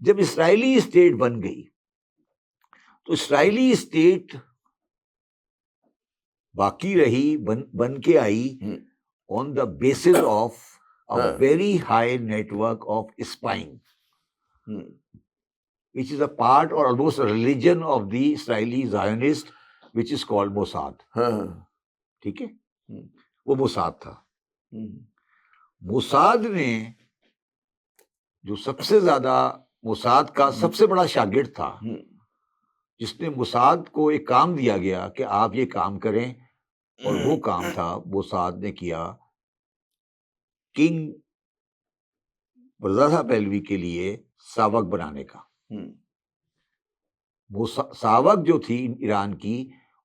جب اسرائیلی اسٹیٹ بن گئی تو اسرائیلی اسٹیٹ باقی رہی، بن کے آئی on the basis of a very high network of spying, which is a part or almost a religion of the Israeli Zionist, which is called Mossad. ٹھیک ہے، وہ موساد تھا. موساد نے جو سب سے زیادہ موساد کا سب سے بڑا شاگرد تھا، جس نے موساد کو ایک کام دیا گیا کہ آپ یہ کام کریں، اور وہ کام تھا موساد نے کیا کنگ رضا پہلوی کے لیے ساوک بنانے کا. ساوک جو تھی ایران کی،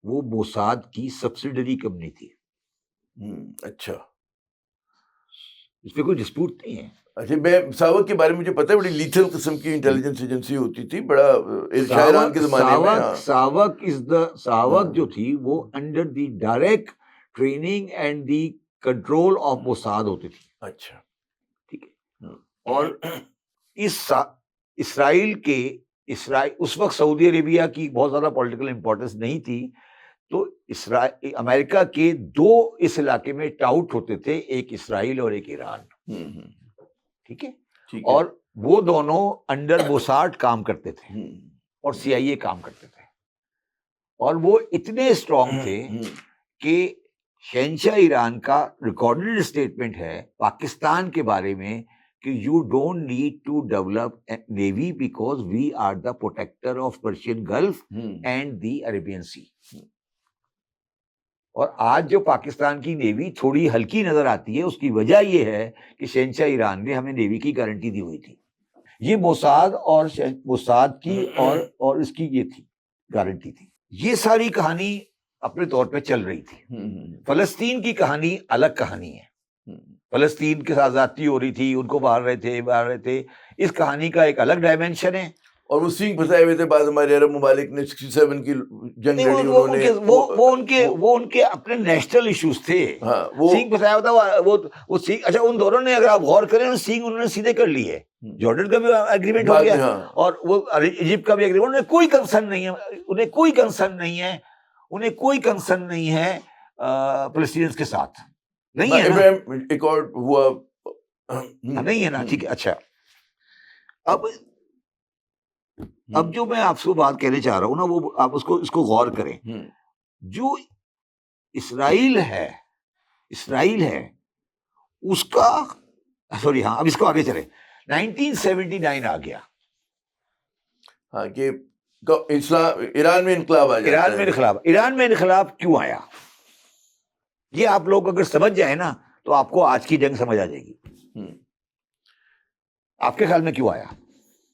وہ موساد کی سبسیڈری کمپنی تھی. اچھا، اس پہ کوئی ڈسپیوٹ نہیں ہے. اچھا، میں ساوک کے بارے میں مجھے پتہ ہے، بڑی لیتھل قسم کی انٹیلیجنس ایجنسی ہوتی تھی، بڑا ایران کے زمانے میں. ساوک جو تھی وہ under the direct training and the control of Mossad ہوتی تھی. اچھا، ٹھیک ہے. اور اسرائیل اس وقت سعودی عربیہ کی بہت زیادہ پولیٹیکل امپورٹنس نہیں تھی، تو امریکہ کے دو اس علاقے میں ٹاؤٹ ہوتے تھے، ایک اسرائیل اور ایک ایران. ٹھیک ہے. اور وہ دونوں انڈر موساد کام کرتے تھے اور CIA کام کرتے تھے، اور وہ اتنے اسٹرانگ تھے کہ شہنشاہ ایران کا ریکارڈڈ اسٹیٹمنٹ ہے پاکستان کے بارے میں کہ you don't need to develop navy because we are the protector of Persian Gulf and the Arabian sea. اور آج جو پاکستان کی نیوی تھوڑی ہلکی نظر آتی ہے، اس کی وجہ یہ ہے کہ شہنشاہ ایران نے ہمیں نیوی کی گارنٹی دی ہوئی تھی. یہ موساد کی اور اس کی یہ تھی گارنٹی تھی. یہ ساری کہانی اپنے طور پہ چل رہی تھی. فلسطین کی کہانی الگ کہانی ہے. فلسطین کے ساتھ زیادتی ہو رہی تھی، ان کو مار رہے تھے. اس کہانی کا ایک الگ ڈائمینشن ہے. اور وہ سینگ پھنسائے ہوئے تھے بعض ہمارے عرب ممالک نے 67 کی جنگ لڑی انہوں نے. وہ ان کے اپنے نیشنل ایشوز تھے. سینگ پھنسایا ہوتا وہ سینگ. اچھا، ان دونوں نے اگر آپ غور کریں سینگ انہوں نے سیدھے کر لی ہے. جارڈن کا بھی ایگریمنٹ ہو گیا اور وہ ایجپٹ کا بھی ایگریمنٹ. انہیں کوئی کنسرن نہیں ہے فلسطینیز کے ساتھ. نہیں ہے نا، ایک اور ہوا نہیں ہے نا. ٹھیک ہے. اچھا، اب جو میں آپ سے بات کہنے چاہ رہا ہوں نا، وہ آپ اس کو غور کریں. جو اسرائیل ہے اس کا سوری ہاں اب اس کو آگے چلے. 1979 آ گیا. ہاں، کہ ایران میں انقلاب آ جاتا ہے. ایران میں انقلاب کیوں آیا، یہ آپ لوگ اگر سمجھ جائیں نا تو آپ کو آج کی جنگ سمجھ آ جائے گی. آپ کے خیال میں کیوں آیا؟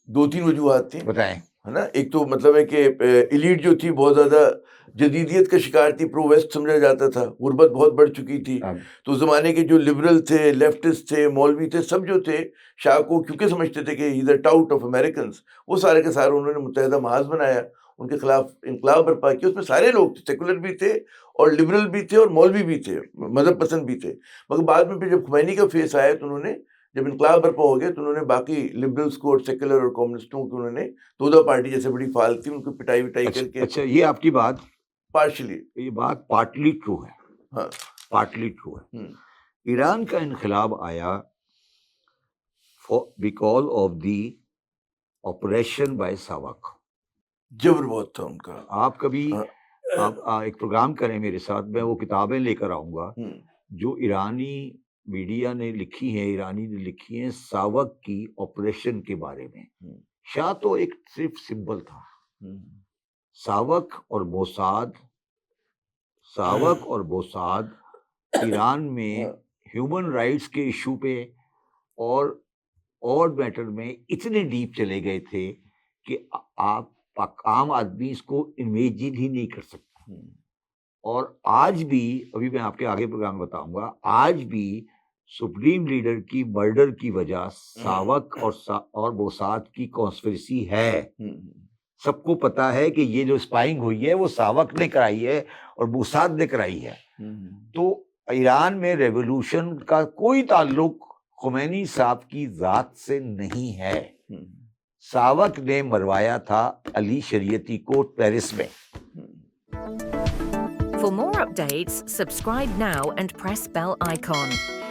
2-3 وجوہات تھیں، بتائیں. ہے نا. ایک تو مطلب ہے کہ ایلیٹ جو تھی بہت زیادہ جدیدیت کا شکار تھی، پرو ویسٹ سمجھا جاتا تھا، غربت بہت بڑھ چکی تھی. تو زمانے کے جو لبرل تھے، لیفٹسٹ تھے، مولوی تھے، سب جو تھے شاہ کو کیونکہ سمجھتے تھے کہ ہی از اے ٹاؤٹ آف امریکنز، وہ سارے کے سارے انہوں نے متحدہ محاذ بنایا، ان کے خلاف انقلاب برپا کیا. اس میں سارے لوگ تھے، سیکولر بھی تھے اور لبرل بھی تھے اور مولوی بھی تھے، مذہب پسند بھی تھے. مگر بعد میں پھر جب خمینی کا فیس آیا تو انہوں نے، جب انقلاب برپا ہو گیا تو انہوں نے باقی لبرلس کو اور سیکولر اور کمیونسٹوں کو، انہوں نے دو پارٹی جیسے بڑی فعال تھی ان کو پٹائی وٹائی کر کے. اچھا، یہ آپ کی بات پارشلی، یہ بات پارٹلی ٹرو ہے. ہاں، پارٹلی ٹرو ہے. ایران کا انقلاب آیا because of the operation by SAVAK. جبر بہت تھا ان کا. آپ کبھی آپ ایک پروگرام کریں میرے ساتھ، میں وہ کتابیں لے کر آؤں گا جو ایرانی میڈیا نے لکھی ہیں، ایرانی نے لکھی ہیں ساوک کی آپریشن کے بارے میں. شاہ تو ایک صرف سمبل تھا. ساوک اور موساد ایران میں ہیومن رائٹس کے ایشو پہ اور میٹر میں اتنے ڈیپ چلے گئے تھے کہ آپ عام آدمی اس کو امیجن ہی نہیں کر سکتا. اور آج بھی، ابھی میں آپ کے آگے پروگرام بتاؤں گا، آج بھی سپریم لیڈر کی مرڈر کی وجہ ساوک اور موساد کی کانسپریسی ہے. سب کو پتا ہے کہ یہ جو اسپائنگ ہوئی ہے وہ ساوک نے کرائی ہے اور موساد نے کرائی ہے. تو ایران میں ریولوشن کا کوئی تعلق خمینی صاحب کی ذات سے نہیں ہے. ساوک نے مروایا تھا علی شریعتی کو پیرس میں. For more updates, subscribe now and press bell icon.